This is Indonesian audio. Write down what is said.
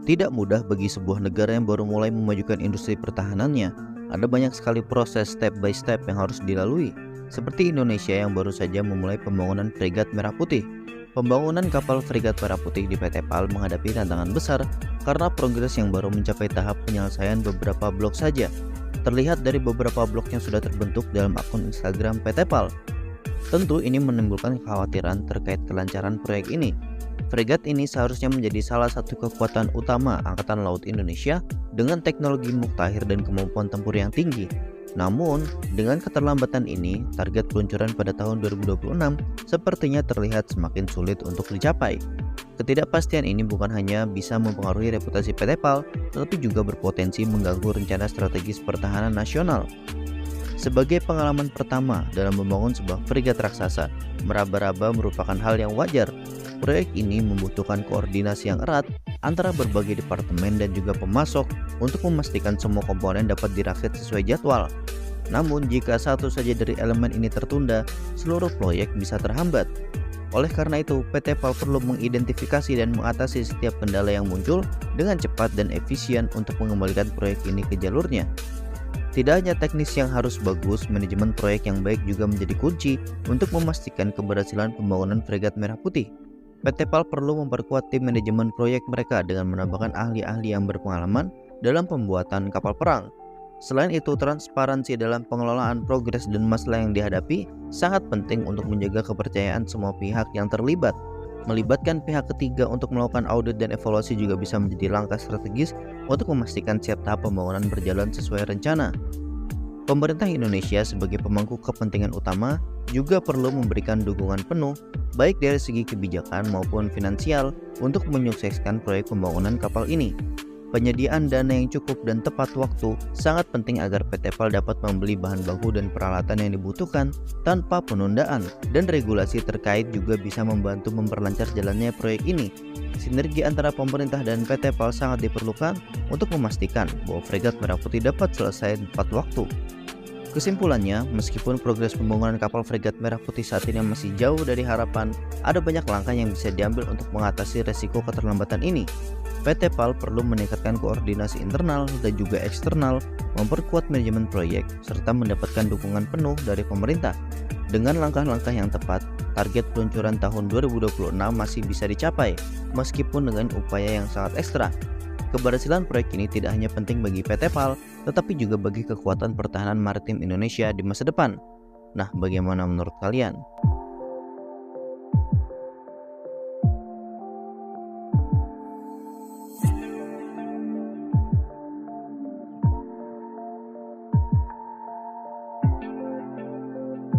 Tidak mudah bagi sebuah negara yang baru mulai memajukan industri pertahanannya. Ada banyak sekali proses step by step yang harus dilalui. Seperti Indonesia yang baru saja memulai pembangunan fregat Merah Putih. Pembangunan kapal fregat Merah Putih di PT PAL menghadapi tantangan besar karena progres yang baru mencapai tahap penyelesaian beberapa blok saja. Terlihat dari beberapa blok yang sudah terbentuk dalam akun Instagram PT PAL. Tentu ini menimbulkan kekhawatiran terkait kelancaran proyek ini. Fregat ini seharusnya menjadi salah satu kekuatan utama Angkatan Laut Indonesia dengan teknologi muktahir dan kemampuan tempur yang tinggi. Namun, dengan keterlambatan ini, target peluncuran pada tahun 2026 sepertinya terlihat semakin sulit untuk dicapai. Ketidakpastian ini bukan hanya bisa mempengaruhi reputasi PT PAL, tetapi juga berpotensi mengganggu rencana strategis pertahanan nasional. Sebagai pengalaman pertama dalam membangun sebuah fregat raksasa, meraba-raba merupakan hal yang wajar. Proyek ini membutuhkan koordinasi yang erat antara berbagai departemen dan juga pemasok untuk memastikan semua komponen dapat dirakit sesuai jadwal. Namun, jika satu saja dari elemen ini tertunda, seluruh proyek bisa terhambat. Oleh karena itu, PT PAL perlu mengidentifikasi dan mengatasi setiap kendala yang muncul dengan cepat dan efisien untuk mengembalikan proyek ini ke jalurnya. Tidak hanya teknis yang harus bagus, manajemen proyek yang baik juga menjadi kunci untuk memastikan keberhasilan pembangunan fregat Merah Putih. PT PAL perlu memperkuat tim manajemen proyek mereka dengan menambahkan ahli-ahli yang berpengalaman dalam pembuatan kapal perang. Selain itu, transparansi dalam pengelolaan progres dan masalah yang dihadapi sangat penting untuk menjaga kepercayaan semua pihak yang terlibat. Melibatkan pihak ketiga untuk melakukan audit dan evaluasi juga bisa menjadi langkah strategis untuk memastikan setiap tahap pembangunan berjalan sesuai rencana. Pemerintah Indonesia sebagai pemangku kepentingan utama juga perlu memberikan dukungan penuh baik dari segi kebijakan maupun finansial untuk menyukseskan proyek pembangunan kapal ini. Penyediaan dana yang cukup dan tepat waktu sangat penting agar PT PAL dapat membeli bahan baku dan peralatan yang dibutuhkan tanpa penundaan, dan regulasi terkait juga bisa membantu memperlancar jalannya proyek ini. Sinergi antara pemerintah dan PT PAL sangat diperlukan untuk memastikan bahwa fregat Merah Putih dapat selesai tepat waktu. Kesimpulannya, meskipun progres pembangunan kapal fregat Merah Putih saat ini masih jauh dari harapan, ada banyak langkah yang bisa diambil untuk mengatasi resiko keterlambatan ini. PT PAL perlu meningkatkan koordinasi internal dan juga eksternal, memperkuat manajemen proyek, serta mendapatkan dukungan penuh dari pemerintah. Dengan langkah-langkah yang tepat, target peluncuran tahun 2026 masih bisa dicapai, meskipun dengan upaya yang sangat ekstra. Keberhasilan proyek ini tidak hanya penting bagi PT PAL, tetapi juga bagi kekuatan pertahanan maritim Indonesia di masa depan. Nah, bagaimana menurut kalian?